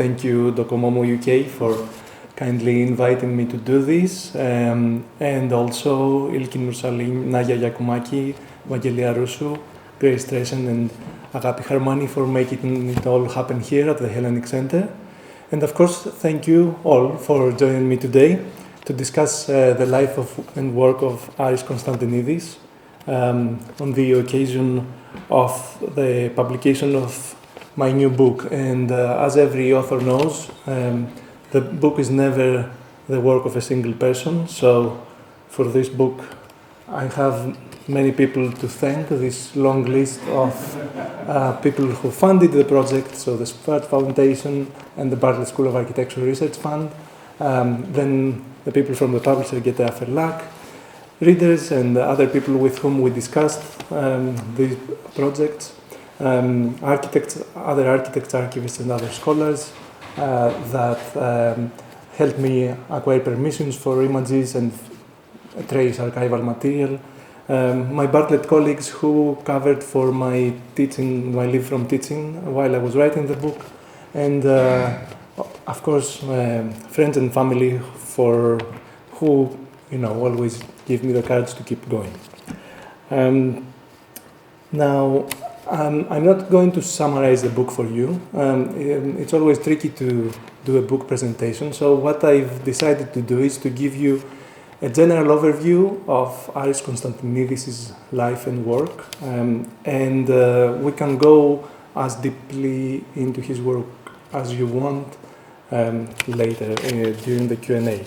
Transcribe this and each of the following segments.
Thank you, Docomomo UK, for kindly inviting me to do this, and also Ilkin Mursalim, Naya Yakumaki, Vangelia Rusu, Grace Tresen, and Agapi Harmani for making it all happen here at the Hellenic Centre. And of course, thank you all for joining me today to discuss the life and work of Aris Konstantinidis on the occasion of the publication of my new book. And as every author knows, the book is never the work of a single person. So for this book, I have many people to thank, this long list of people who funded the project, so the SPART Foundation and the Bartlett School of Architecture Research Fund, then the people from the publisher Geta Ferlac, readers and other people with whom we discussed these projects, architects, other architects, archivists and other scholars that helped me acquire permissions for images and trace archival material. My Bartlett colleagues who covered for my teaching, my leave from teaching while I was writing the book, and of course friends and family for who always give me the courage to keep going. Now I'm not going to summarize the book for you. It's always tricky to do a book presentation, so what I've decided to do is to give you a general overview of Aris Konstantinidis' life and work, and we can go as deeply into his work as you want later during the Q&A.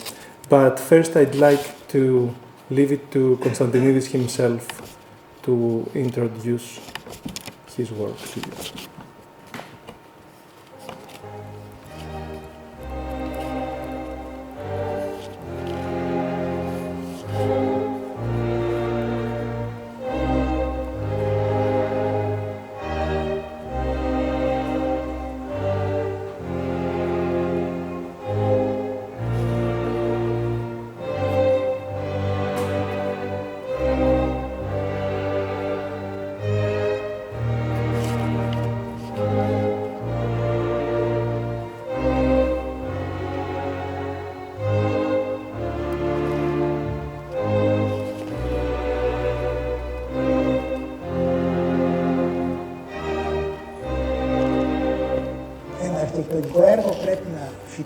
But first I'd like to leave it to Konstantinidis himself to introduce his work to you.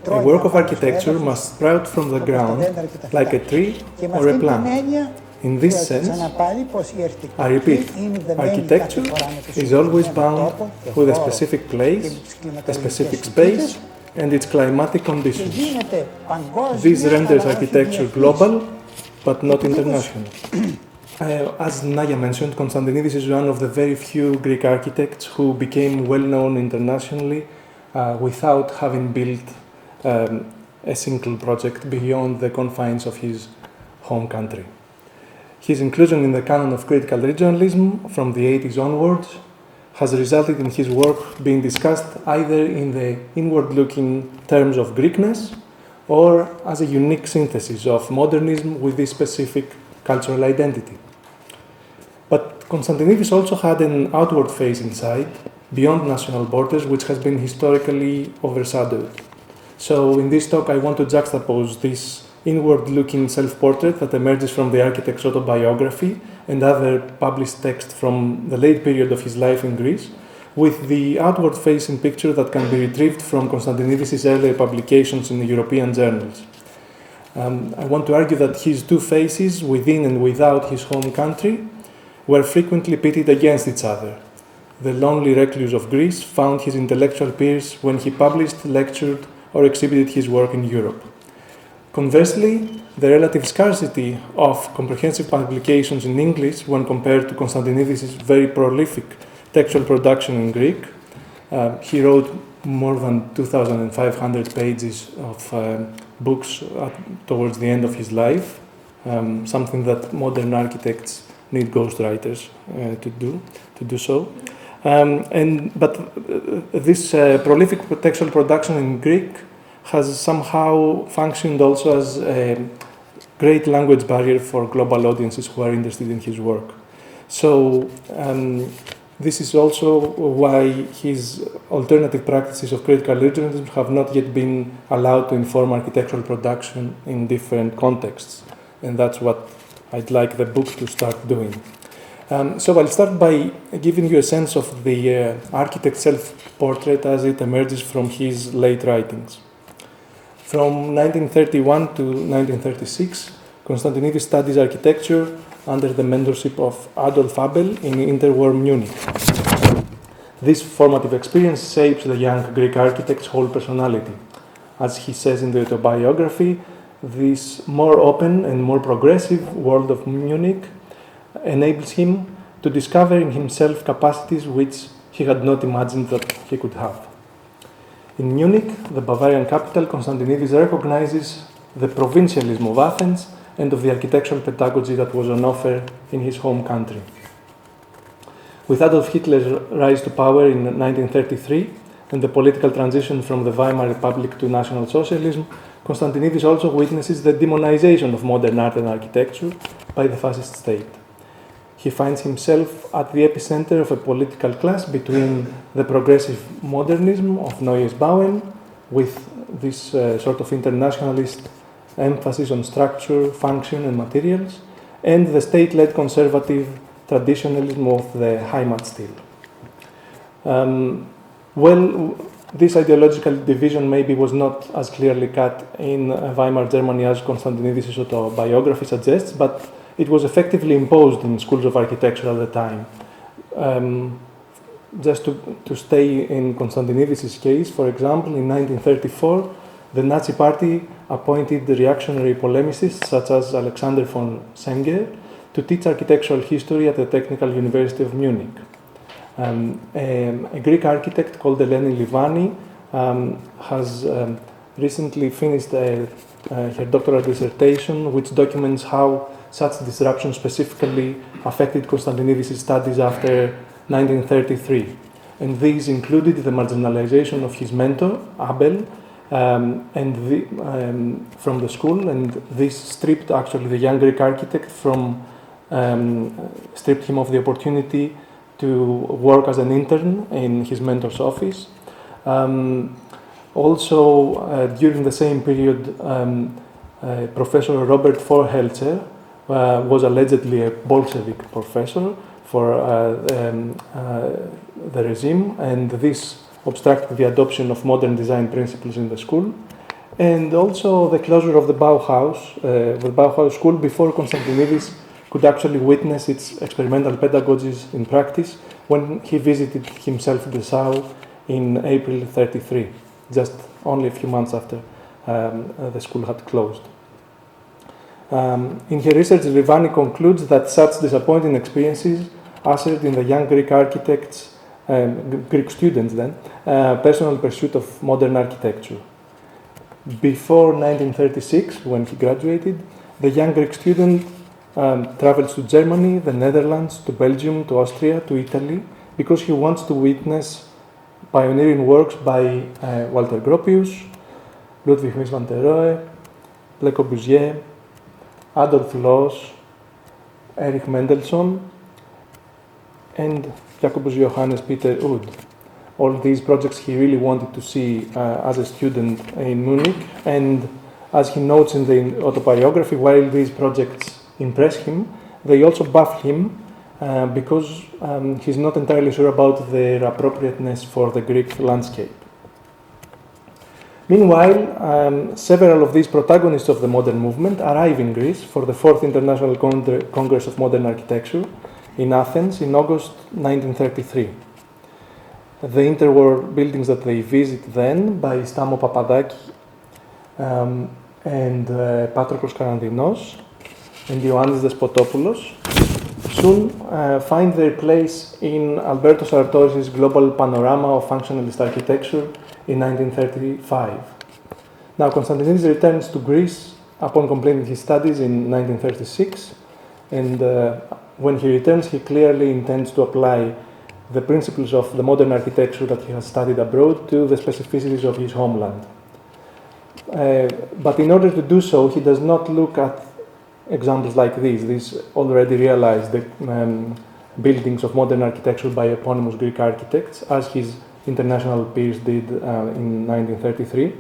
A work of architecture must sprout from the ground like a tree or a plant. In this sense, I repeat, architecture is always bound with a specific place, a specific space, and its climatic conditions. This renders architecture global, but not international. As Naya mentioned, Konstantinidis is one of the very few Greek architects who became well-known internationally without having built a single project beyond the confines of his home country. His inclusion in the canon of critical regionalism from the 80s onwards has resulted in his work being discussed either in the inward-looking terms of Greekness or as a unique synthesis of modernism with this specific cultural identity. But Konstantinidis also had an outward-facing side beyond national borders, which has been historically overshadowed. So in this talk, I want to juxtapose this inward-looking self-portrait that emerges from the architect's autobiography and other published texts from the late period of his life in Greece with the outward-facing picture that can be retrieved from Konstantinidis' earlier publications in the European journals. I want to argue that his two faces, within and without his home country, were frequently pitted against each other. The lonely recluse of Greece found his intellectual peers when he published, lectured, or exhibited his work in Europe. Conversely, the relative scarcity of comprehensive publications in English when compared to Konstantinidis' very prolific textual production in Greek. He wrote more than 2,500 pages of books towards the end of his life, something that modern architects need ghostwriters to do so. But this prolific textual production in Greek has somehow functioned also as a great language barrier for global audiences who are interested in his work. So This is also why his alternative practices of critical regionalism have not yet been allowed to inform architectural production in different contexts. And that's what I'd like the book to start doing. So I'll start by giving you a sense of the architect's self-portrait as it emerges from his late writings. From 1931 to 1936, Konstantinidis studies architecture under the mentorship of Adolf Abel in interwar Munich. This formative experience shapes the young Greek architect's whole personality. As he says in the autobiography, this more open and more progressive world of Munich enables him to discover in himself capacities which he had not imagined that he could have. In Munich, the Bavarian capital, Konstantinidis recognizes the provincialism of Athens and of the architectural pedagogy that was on offer in his home country. With Adolf Hitler's rise to power in 1933 and the political transition from the Weimar Republic to National Socialism, Konstantinidis also witnesses the demonization of modern art and architecture by the fascist state. He finds himself at the epicenter of a political clash between the progressive modernism of Neues Bauen, with this sort of internationalist emphasis on structure, function, and materials, and the state-led conservative traditionalism of the Heimatstil. This ideological division maybe was not as clearly cut in Weimar Germany as Konstantinidis' autobiography suggests, but it was effectively imposed in schools of architecture at the time. Just to stay in Konstantinidis' case, for example, in 1934, the Nazi Party appointed reactionary polemicists such as Alexander von Senger to teach architectural history at the Technical University of Munich. A Greek architect called Eleni Livani has recently finished her doctoral dissertation, which documents how such disruption specifically affected Konstantinidis' studies after 1933. And these included the marginalization of his mentor, Abel, from the school, and this stripped actually the young Greek architect stripped him of the opportunity to work as an intern in his mentor's office. During the same period, Professor Robert Vorhelzer was allegedly a Bolshevik professor for the regime, and this obstructed the adoption of modern design principles in the school, and also the closure of the Bauhaus school before Konstantinidis could actually witness its experimental pedagogies in practice when he visited himself Dessau in April 1933, just only a few months after the school had closed. In her research, Livani concludes that such disappointing experiences ushered in the young Greek architects, Greek students then, personal pursuit of modern architecture. Before 1936, when he graduated, the young Greek student travels to Germany, the Netherlands, to Belgium, to Austria, to Italy, because he wants to witness pioneering works by Walter Gropius, Ludwig Mies van der Rohe, Le Corbusier, Adolf Loos, Erich Mendelssohn, and Jacobus Johannes Peter Oud. All these projects he really wanted to see as a student in Munich, and as he notes in the autobiography, while these projects impress him, they also baffle him because he's not entirely sure about their appropriateness for the Greek landscape. Meanwhile, several of these protagonists of the modern movement arrive in Greece for the 4th International Congress of Modern Architecture in Athens in August 1933. The interwar buildings that they visit then by Stamo Papadaki and Patroklos Karandinos and Ioannis Despotopoulos soon find their place in Alberto Sartori's global panorama of functionalist architecture in 1935. Now, Konstantinidis returns to Greece upon completing his studies in 1936, and when he returns, he clearly intends to apply the principles of the modern architecture that he has studied abroad to the specificities of his homeland. But in order to do so, he does not look at examples like these already realized buildings of modern architecture by eponymous Greek architects, as his international peers did in 1933.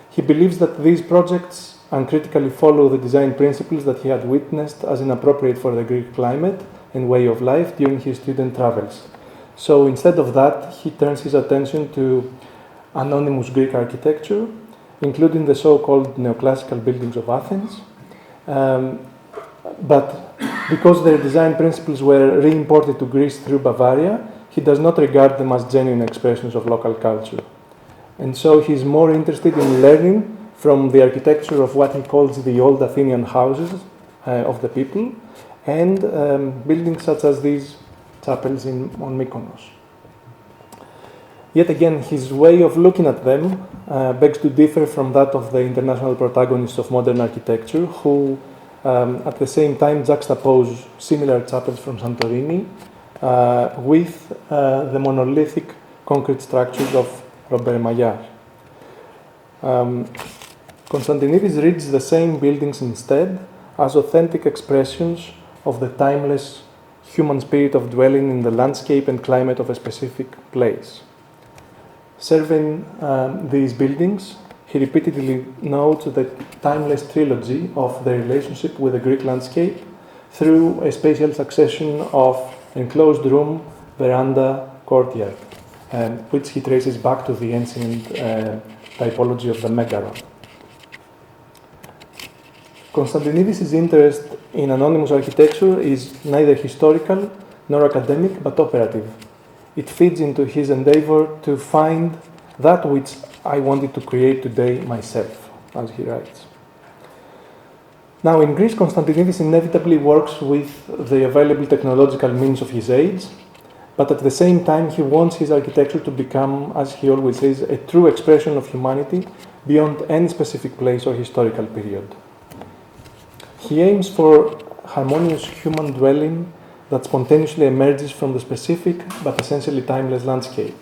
He believes that these projects uncritically follow the design principles that he had witnessed as inappropriate for the Greek climate and way of life during his student travels. So instead of that, he turns his attention to anonymous Greek architecture, including the so-called neoclassical buildings of Athens. But because their design principles were re-imported to Greece through Bavaria, he does not regard them as genuine expressions of local culture. And so he's more interested in learning from the architecture of what he calls the old Athenian houses of the people, and buildings such as these chapels on Mykonos. Yet again, his way of looking at them begs to differ from that of the international protagonists of modern architecture, who at the same time juxtapose similar chapels from Santorini with the monolithic concrete structures of Robert Maillard. Konstantinidis reads the same buildings instead as authentic expressions of the timeless human spirit of dwelling in the landscape and climate of a specific place. Serving these buildings, he repeatedly notes the timeless trilogy of the relationship with the Greek landscape through a spatial succession of enclosed room, veranda, courtyard, which he traces back to the ancient typology of the megaron. Konstantinidis' interest in anonymous architecture is neither historical nor academic, but operative. It feeds into his endeavor to find that which I wanted to create today myself, as he writes. Now, in Greece, Konstantinidis inevitably works with the available technological means of his age, but at the same time, he wants his architecture to become, as he always says, a true expression of humanity beyond any specific place or historical period. He aims for harmonious human dwelling that spontaneously emerges from the specific but essentially timeless landscape.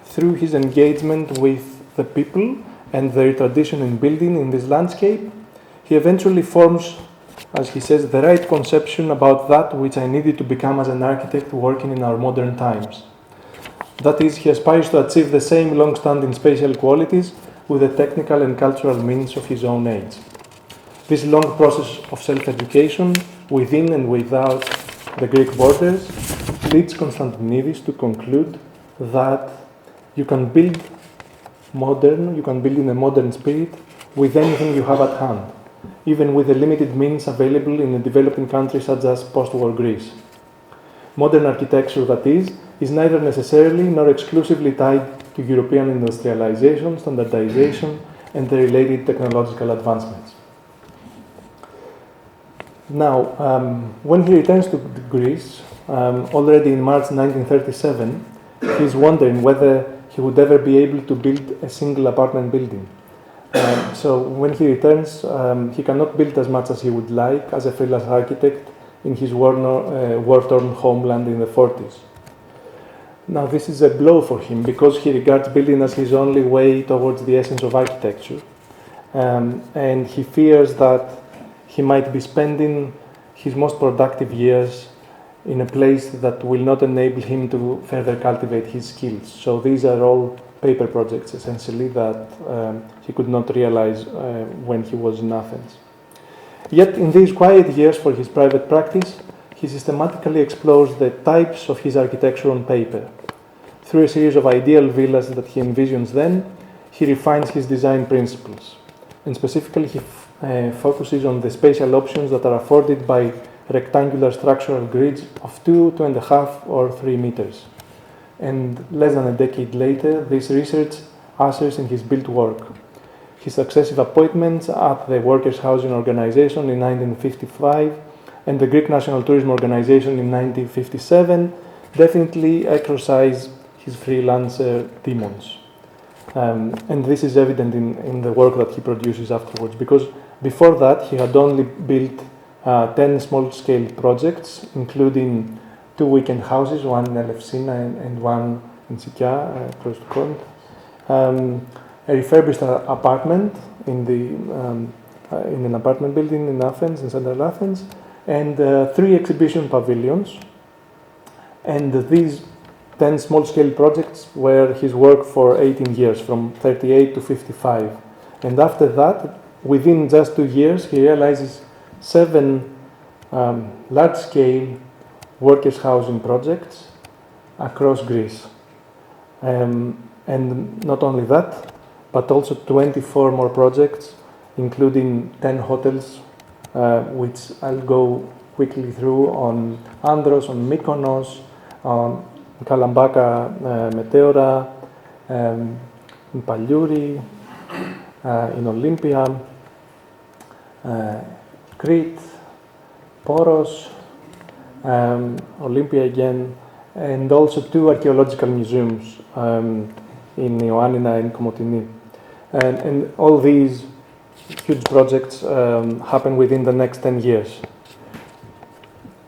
Through his engagement with the people and their tradition in building in this landscape, he eventually forms, as he says, the right conception about that which I needed to become as an architect working in our modern times. That is, he aspires to achieve the same long-standing spatial qualities with the technical and cultural means of his own age. This long process of self-education within and without the Greek borders leads Konstantinidis to conclude that you can build in a modern spirit with anything you have at hand, even with the limited means available in a developing country such as post-war Greece. Modern architecture, that is neither necessarily nor exclusively tied to European industrialization, standardization, and the related technological advancements. Now, when he returns to Greece, already in March 1937, he's wondering whether he would ever be able to build a single apartment building. So when he returns, he cannot build as much as he would like as a freelance architect in his war-torn homeland in the 40s. Now, this is a blow for him because he regards building as his only way towards the essence of architecture. And he fears that he might be spending his most productive years in a place that will not enable him to further cultivate his skills. So these are all paper projects, essentially, that he could not realize when he was in Athens. Yet, in these quiet years for his private practice, he systematically explores the types of his architecture on paper. Through a series of ideal villas that he envisions then, he refines his design principles. And specifically, he focuses on the spatial options that are afforded by rectangular structural grids of 2, 2.5, or 3 meters. And less than a decade later, this research ushers in his built work. His successive appointments at the Workers' Housing Organization in 1955 and the Greek National Tourism Organization in 1957 definitely exercise his freelancer demons. And this is evident in the work that he produces afterwards, because before that he had only built 10 small-scale projects, including 2 weekend houses, one in Elefsina and one in Sikia, close to Corinth, a refurbished apartment in an apartment building in Athens, in central Athens, and 3 exhibition pavilions, And these 10 small-scale projects were his work for 18 years, from 38 to 55. And after that, within just 2 years, he realizes 7 large-scale workers' housing projects across Greece. And not only that, but also 24 more projects, including 10 hotels, which I'll go quickly through, on Andros, on Mykonos, on Kalambaka, Meteora, in Paliouri, in Olympia, Crete, Poros, Olympia again, and also 2 archaeological museums in Ioannina and Komotini. And all these huge projects happen within the next 10 years.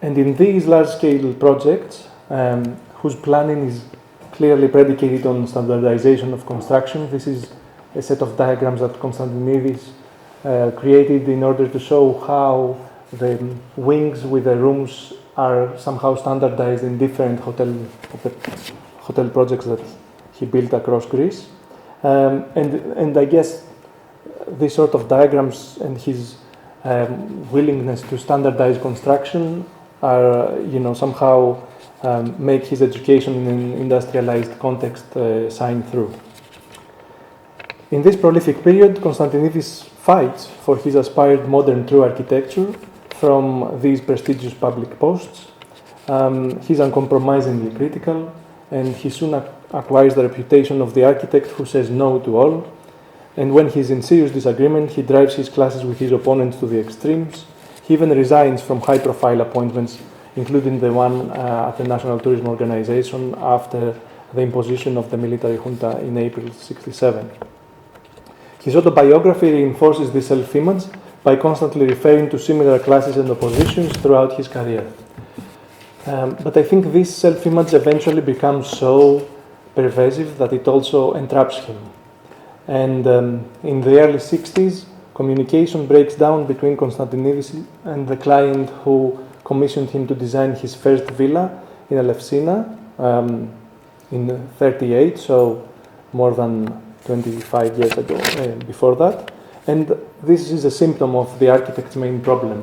And in these large-scale projects, whose planning is clearly predicated on standardization of construction, this is a set of diagrams that Konstantinidis created in order to show how the wings with the rooms are somehow standardized in different hotel projects that he built across Greece. And I guess these sort of diagrams and his willingness to standardize construction are, somehow make his education in an industrialized context shine through. In this prolific period, Konstantinidis fights for his aspired modern true architecture from these prestigious public posts. He's uncompromisingly critical, and he soon acquires the reputation of the architect who says no to all. And when he's in serious disagreement, he drives his classes with his opponents to the extremes. He even resigns from high-profile appointments, including the one at the National Tourism Organization after the imposition of the military junta in April '67. His autobiography reinforces this self-image by constantly referring to similar classes and oppositions throughout his career. But I think this self-image eventually becomes so pervasive that it also entraps him. And in the early '60s, communication breaks down between Konstantinidis and the client who commissioned him to design his first villa in Elefsina in '38, so more than 25 years ago, before that. And this is a symptom of the architect's main problem.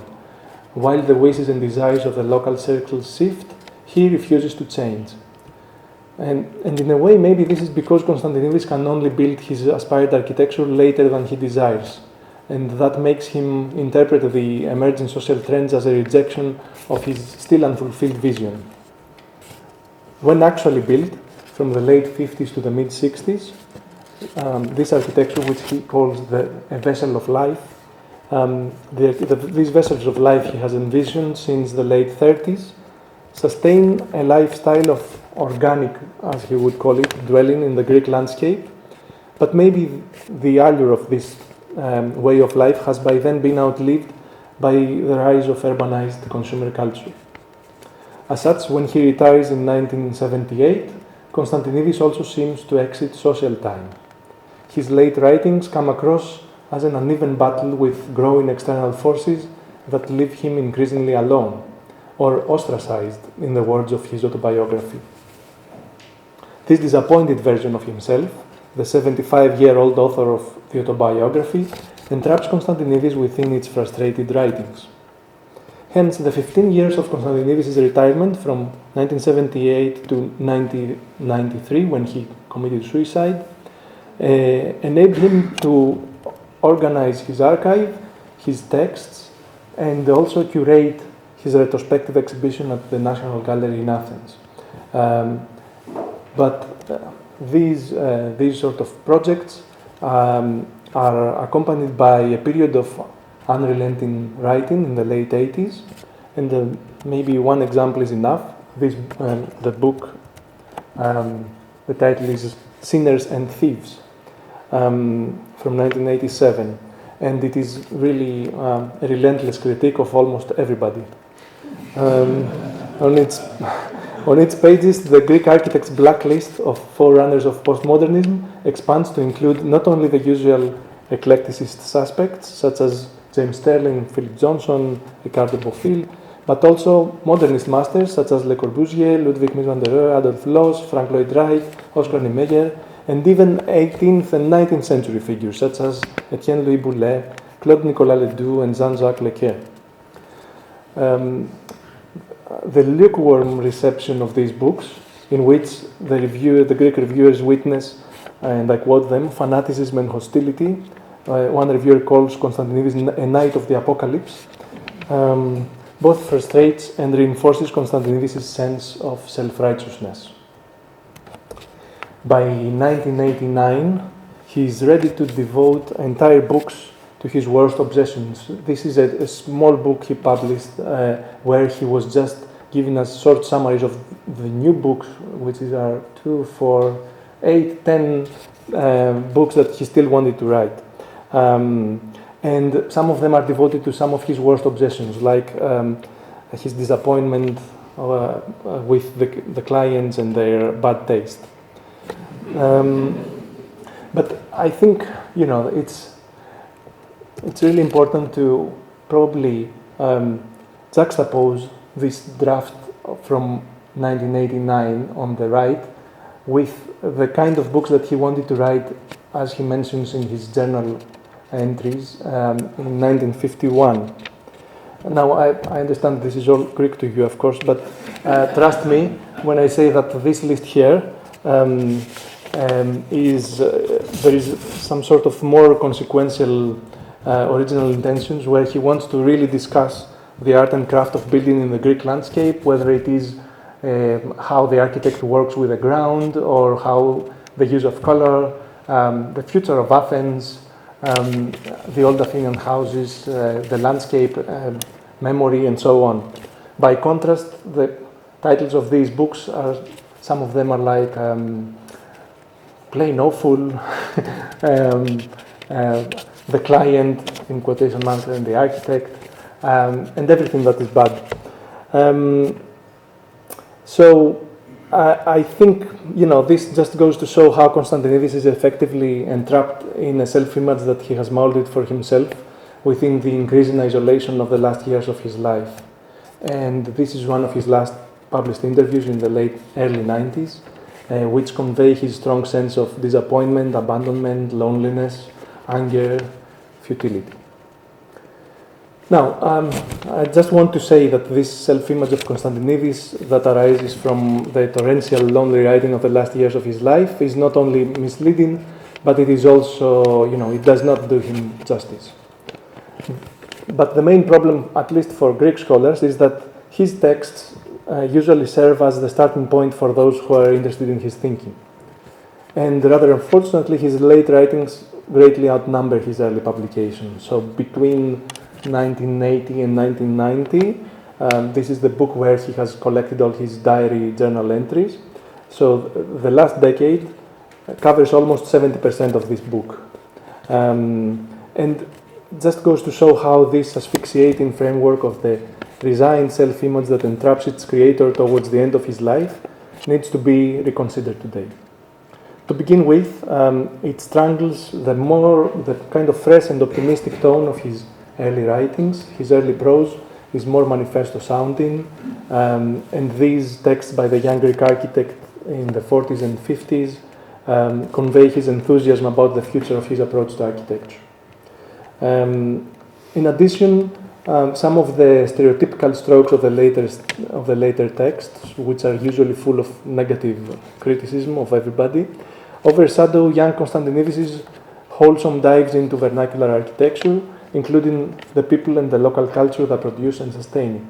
While the wishes and desires of the local circles shift, he refuses to change. And in a way, maybe this is because Konstantinidis can only build his aspired architecture later than he desires. And that makes him interpret the emerging social trends as a rejection of his still unfulfilled vision. When actually built, from the late 50s to the mid 60s, this architecture, which he calls a vessel of life, these vessels of life he has envisioned since the late 30s, sustain a lifestyle of organic, as he would call it, dwelling in the Greek landscape. But maybe the allure of this way of life has by then been outlived by the rise of urbanized consumer culture. As such, when he retires in 1978, Konstantinidis also seems to exit social time. His late writings come across as an uneven battle with growing external forces that leave him increasingly alone, or ostracized, in the words of his autobiography. This disappointed version of himself, the 75-year-old author of the autobiography, entraps Konstantinidis within its frustrated writings. Hence, the 15 years of Konstantinidis' retirement from 1978 to 1993, when he committed suicide, enabled him to organize his archive, his texts, and also curate his retrospective exhibition at the National Gallery in Athens. But these sort of projects are accompanied by a period of unrelenting writing in the late 80s, and maybe one example is enough. The book, the title is Sinners and Thieves, from 1987, and it is really a relentless critique of almost everybody. On its pages, the Greek architect's blacklist of forerunners of postmodernism expands to include not only the usual eclecticist suspects, such as James Sterling, Philip Johnson, Ricardo Bofill, but also modernist masters such as Le Corbusier, Ludwig Mies van der Rohe, Adolf Loos, Frank Lloyd Wright, Oscar Niemeyer, and even 18th and 19th century figures such as Etienne Louis Boulet, Claude Nicolas Ledoux, and Jean-Jacques Lequer. The lukewarm reception of these books, in which the Greek reviewers witness, and I quote them, fanaticism and hostility. One reviewer calls Konstantinidis a knight of the apocalypse. Both frustrates and reinforces Konstantinidis' sense of self-righteousness. By 1989, he is ready to devote entire books to his worst obsessions. This is a small book he published where he was just giving us short summaries of the new books, which are 2, 4, 8, 10 books that he still wanted to write. And some of them are devoted to some of his worst obsessions, like his disappointment with the clients and their bad taste. But I think, it's really important to probably juxtapose this draft from 1989 on the right with the kind of books that he wanted to write, as he mentions in his journal entries, in 1951. Now, I understand this is all Greek to you, of course, but trust me when I say that this list here there is some sort of more consequential original intentions where he wants to really discuss the art and craft of building in the Greek landscape, whether it is how the architect works with the ground or how the use of color, the future of Athens, the old Athenian houses, the landscape, memory, and so on. By contrast, the titles of these books some of them are like Plain Awful, The Client, in quotation marks, and The Architect, and everything that is bad. So I think, this just goes to show how Konstantinidis is effectively entrapped in a self-image that he has molded for himself within the increasing isolation of the last years of his life. And this is one of his last published interviews in the early 90s, which convey his strong sense of disappointment, abandonment, loneliness, anger, futility. Now, I just want to say that this self-image of Konstantinidis that arises from the torrential lonely writing of the last years of his life is not only misleading, but it is also, it does not do him justice. But the main problem, at least for Greek scholars, is that his texts usually serve as the starting point for those who are interested in his thinking. And rather unfortunately, his late writings greatly outnumber his early publications. So between 1980 and 1990, this is the book where he has collected all his diary journal entries. So the last decade covers almost 70% of this book. And just goes to show how this asphyxiating framework of the resigned self-image that entraps its creator towards the end of his life needs to be reconsidered today. To begin with, it strangles the kind of fresh and optimistic tone of his early writings. His early prose is more manifesto sounding, and these texts by the young Greek architect in the 40s and 50s convey his enthusiasm about the future of his approach to architecture. In addition, some of the stereotypical strokes of the later texts, which are usually full of negative criticism of everybody, overshadow young Konstantinidis' wholesome dives into vernacular architecture, including the people and the local culture that produce and sustain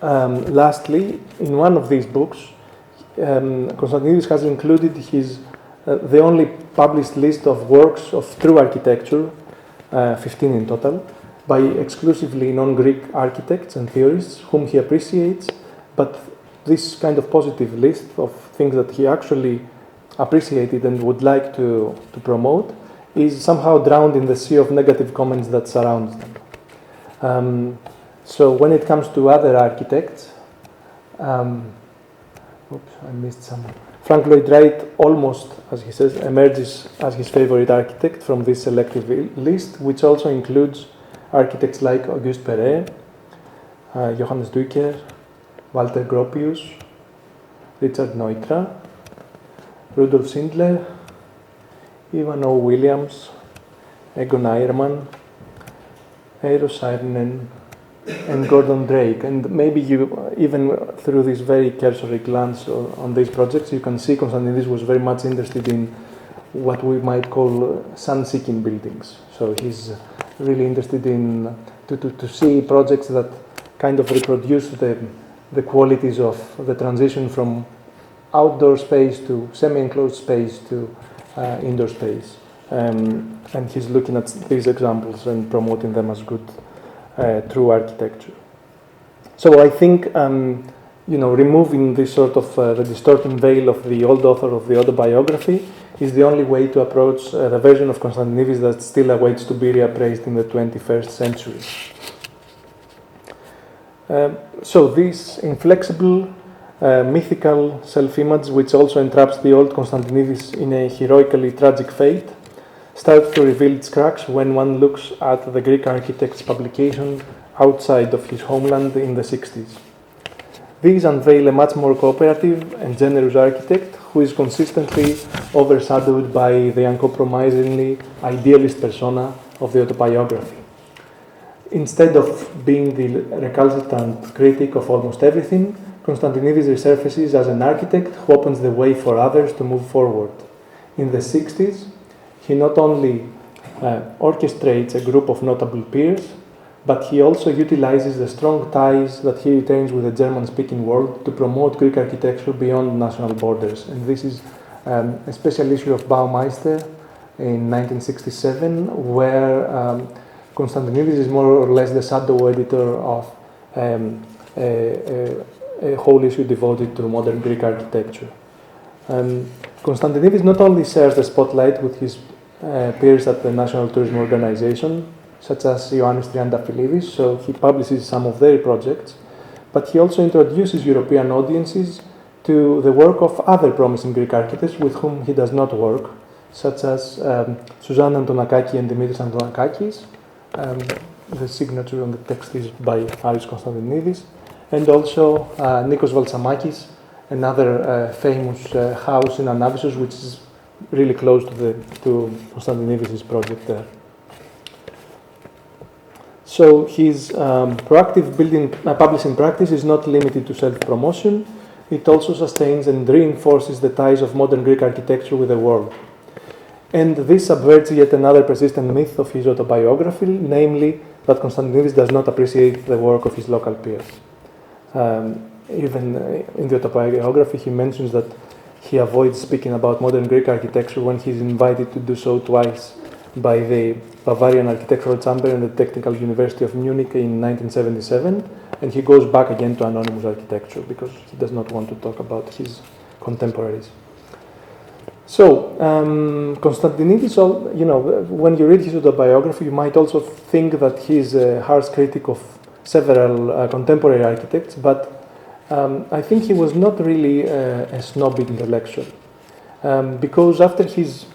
it. Lastly, in one of these books, Konstantinidis has included the only published list of works of true architecture, 15 in total, by exclusively non-Greek architects and theorists whom he appreciates, but this kind of positive list of things that he actually appreciated and would like to promote is somehow drowned in the sea of negative comments that surrounds them. So when it comes to other architects, oops, I missed some. Frank Lloyd Wright almost, as he says, emerges as his favorite architect from this selective list, which also includes architects like Auguste Perret, Johannes Duiker, Walter Gropius, Richard Neutra, Rudolf Schindler, Ivan O. Williams, Egon Eiermann, Eero Saarinen, and Gordon Drake. And maybe you, even through this very cursory glance on these projects, you can see Konstantinidis was very much interested in what we might call sun-seeking buildings. So he's really interested in to see projects that kind of reproduce the qualities of the transition from outdoor space to semi-enclosed space to indoor space. And he's looking at these examples and promoting them as good true architecture. So I think removing this sort of the distorting veil of the old author of the autobiography is the only way to approach the version of Konstantinidis that still awaits to be reappraised in the 21st century. So this inflexible, mythical self-image, which also entraps the old Konstantinidis in a heroically tragic fate, starts to reveal its cracks when one looks at the Greek architect's publication outside of his homeland in the 60s. These unveil a much more cooperative and generous architect who is consistently overshadowed by the uncompromisingly idealist persona of the autobiography. Instead of being the recalcitrant critic of almost everything, Konstantinidis resurfaces as an architect who opens the way for others to move forward. In the 60s, he not only orchestrates a group of notable peers, but he also utilizes the strong ties that he retains with the German-speaking world to promote Greek architecture beyond national borders. And this is a special issue of Baumeister in 1967, where Konstantinidis is more or less the shadow editor of a whole issue devoted to modern Greek architecture. Konstantinidis not only shares the spotlight with his peers at the National Tourism Organization, such as Ioannis Triantafylidis, so he publishes some of their projects, but he also introduces European audiences to the work of other promising Greek architects with whom he does not work, such as Susanna Antonakaki and Dimitris Antonakakis. The signature on the text is by Aris Konstantinidis, and also Nikos Valtsamakis, another famous house in Anavissos, which is really close to Konstantinidis' project there. So his proactive publishing practice is not limited to self-promotion. It also sustains and reinforces the ties of modern Greek architecture with the world. And this subverts yet another persistent myth of his autobiography, namely that Konstantinidis does not appreciate the work of his local peers. Even in the autobiography, he mentions that he avoids speaking about modern Greek architecture when he's invited to do so twice by the Bavarian Architectural Chamber and the Technical University of Munich in 1977, and he goes back again to anonymous architecture because he does not want to talk about his contemporaries. So, Konstantinidis, when you read his autobiography, you might also think that he's a harsh critic of several contemporary architects, but I think he was not really a snobby intellectual, because after his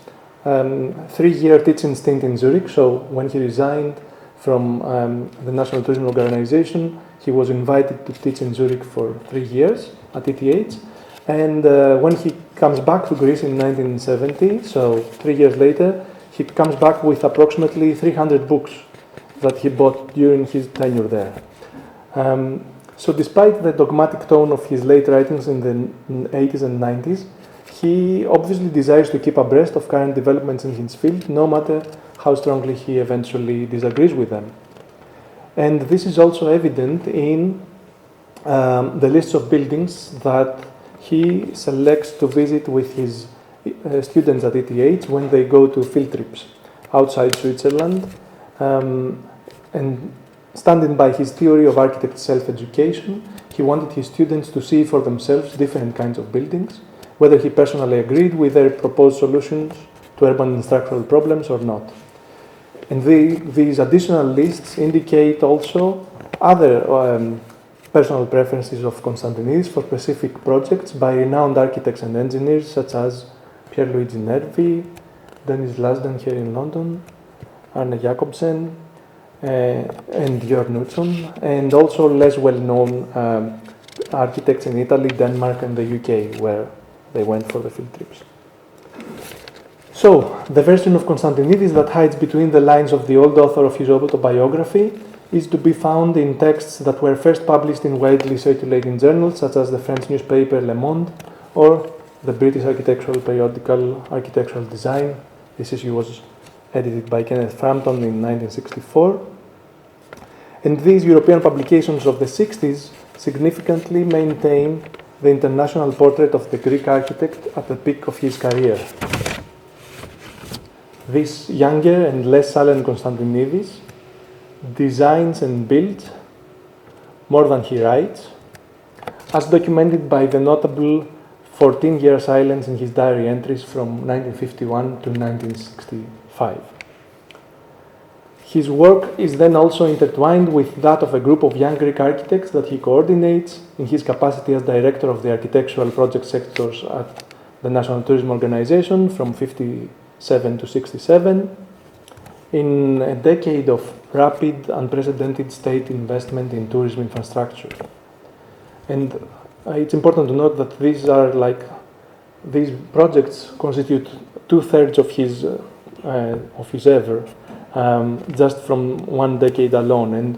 3-year teaching stint in Zurich, so when he resigned from the National Tourism Organization, he was invited to teach in Zurich for 3 years at ETH, and when he comes back to Greece in 1970, so 3 years later, he comes back with approximately 300 books that he bought during his tenure there. So despite the dogmatic tone of his late writings in the 80s and 90s, he obviously desires to keep abreast of current developments in his field, no matter how strongly he eventually disagrees with them. And this is also evident in the lists of buildings that he selects to visit with his students at ETH when they go to field trips outside Switzerland. And standing by his theory of architect self-education, he wanted his students to see for themselves different kinds of buildings, whether he personally agreed with their proposed solutions to urban and structural problems or not. And these additional lists indicate also other personal preferences of Konstantinidis for specific projects by renowned architects and engineers such as Pierluigi Nervi, Dennis Lasden here in London, Arne Jacobsen, and Jörg Knudson, and also less well-known architects in Italy, Denmark, and the UK, where they went for the field trips. So, the version of Konstantinidis that hides between the lines of the old author of his autobiography is to be found in texts that were first published in widely circulating journals, such as the French newspaper Le Monde or the British architectural periodical Architectural Design. This issue was edited by Kenneth Frampton in 1964. And these European publications of the 60s significantly maintain the international portrait of the Greek architect at the peak of his career. This younger and less sullen Konstantinidis designs and builds more than he writes, as documented by the notable 14-year silence in his diary entries from 1951 to 1965. His work is then also intertwined with that of a group of young Greek architects that he coordinates in his capacity as director of the architectural project sectors at the National Tourism Organization from 57 to 67, in a decade of rapid, unprecedented state investment in tourism infrastructure. And it's important to note that these projects constitute 2/3 of his ever, just from one decade alone, and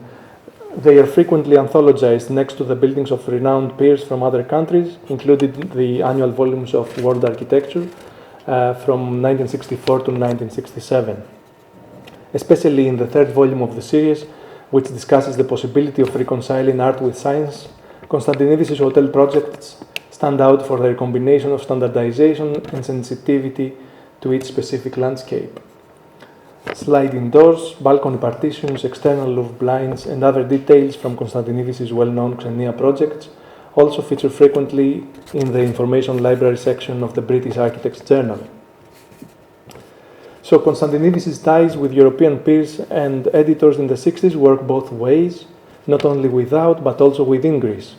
they are frequently anthologized next to the buildings of renowned peers from other countries, including the annual volumes of World Architecture from 1964 to 1967. Especially in the third volume of the series, which discusses the possibility of reconciling art with science, Konstantinidis' hotel projects stand out for their combination of standardization and sensitivity to each specific landscape. Sliding doors, balcony partitions, external roof blinds, and other details from Konstantinidis' well-known Xenia projects also feature frequently in the information library section of the British Architects Journal. So Konstantinidis' ties with European peers and editors in the 60s work both ways, not only without but also within Greece.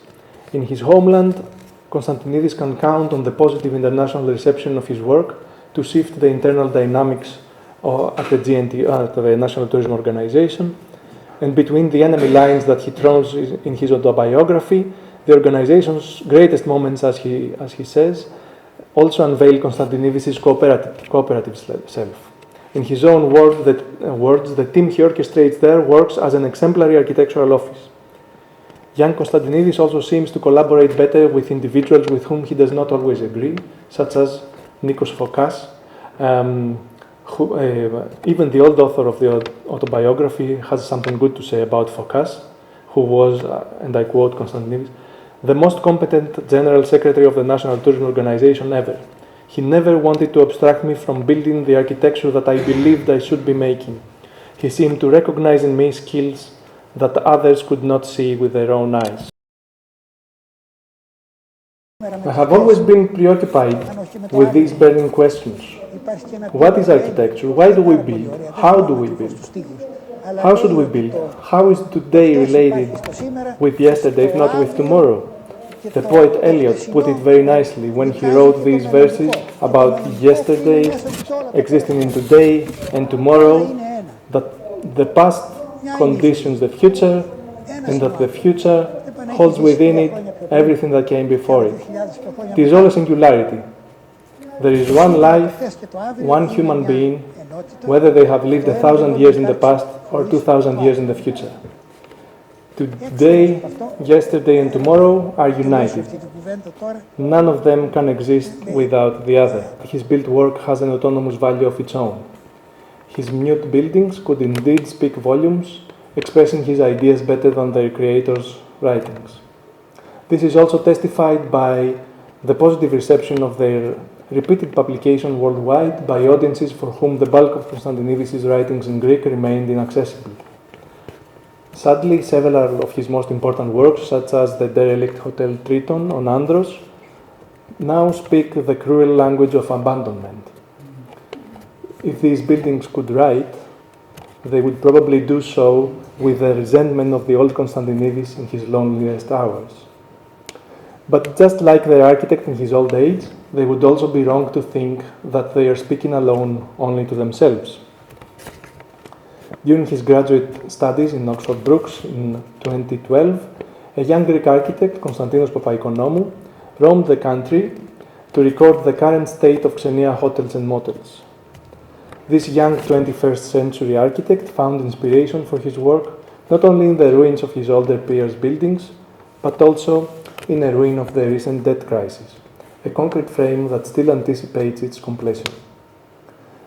In his homeland, Konstantinidis can count on the positive international reception of his work to shift the internal dynamics at the National Tourism Organization, and between the enemy lines that he throws in his autobiography, the organization's greatest moments, as he says, also unveil Konstantinidis' cooperative self. In his own words, the team he orchestrates there works as an exemplary architectural office. Young Konstantinidis also seems to collaborate better with individuals with whom he does not always agree, such as Nikos Fokas, even the old author of the autobiography has something good to say about Fokas, who was, and I quote Konstantinidis, the most competent general secretary of the National Tourism Organization ever. He never wanted to abstract me from building the architecture that I believed I should be making. He seemed to recognize in me skills that others could not see with their own eyes. I have always been preoccupied with these burning questions. What is architecture? Why do we build? How do we build? How should we build? How is today related with yesterday, if not with tomorrow? The poet Eliot put it very nicely when he wrote these verses about yesterday existing in today and tomorrow, that the past conditions the future and that the future holds within it everything that came before it. It is all a singularity. There is one life, one human being, whether they have lived 1,000 years in the past or 2,000 years in the future. Today, yesterday, and tomorrow are united. None of them can exist without the other. His built work has an autonomous value of its own. His mute buildings could indeed speak volumes, expressing his ideas better than their creators' writings. This is also testified by the positive reception of their repeated publication worldwide by audiences for whom the bulk of Konstantinidis' writings in Greek remained inaccessible. Sadly, several of his most important works, such as the derelict Hotel Triton on Andros, now speak the cruel language of abandonment. If these buildings could write, they would probably do so with the resentment of the old Konstantinidis in his loneliest hours. But just like their architect in his old age, they would also be wrong to think that they are speaking alone only to themselves. During his graduate studies in Oxford Brookes in 2012, a young Greek architect, Konstantinos Papaikonomou, roamed the country to record the current state of Xenia hotels and motels. This young 21st century architect found inspiration for his work not only in the ruins of his older peers' buildings, but also in a ruin of the recent debt crisis, a concrete frame that still anticipates its completion.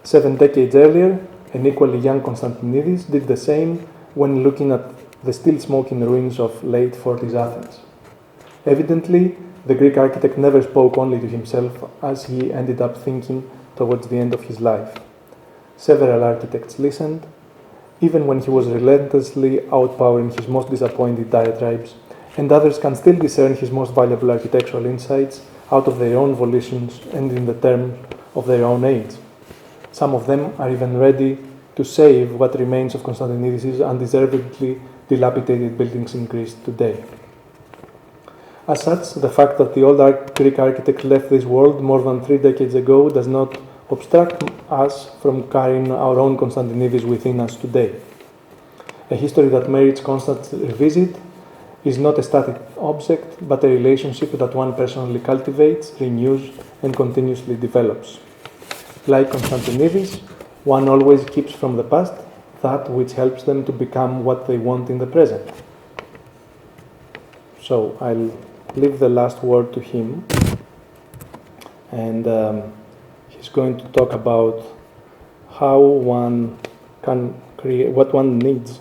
7 decades earlier, an equally young Konstantinidis did the same when looking at the still smoking ruins of late 40s Athens. Evidently, the Greek architect never spoke only to himself, as he ended up thinking towards the end of his life. Several architects listened, even when he was relentlessly outpowering his most disappointed diatribes, and others can still discern his most valuable architectural insights out of their own volitions and in the terms of their own age. Some of them are even ready to save what remains of Konstantinidis' undeservedly dilapidated buildings in Greece today. As such, the fact that the old Greek architect left this world more than 3 decades ago does not obstruct us from carrying our own Konstantinidis within us today. A history that merits constant revisit is not a static object, but a relationship that one personally cultivates, renews, and continuously develops. Like Konstantinidis, one always keeps from the past that which helps them to become what they want in the present. So I'll leave the last word to him, and he's going to talk about how one can create, what one needs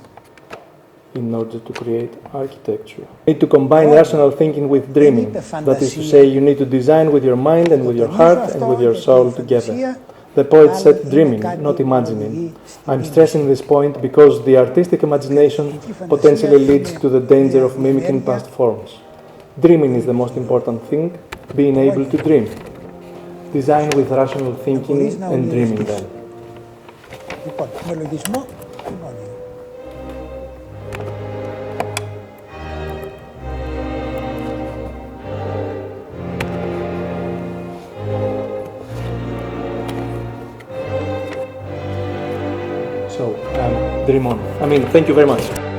in order to create architecture. You need to combine rational thinking with dreaming. That is to say, you need to design with your mind and with your heart and with your soul together. The poet said dreaming, not imagining. I'm stressing this point because the artistic imagination potentially leads to the danger of mimicking past forms. Dreaming is the most important thing, being able to dream. Design with rational thinking and dreaming then. So, dream on. Thank you very much.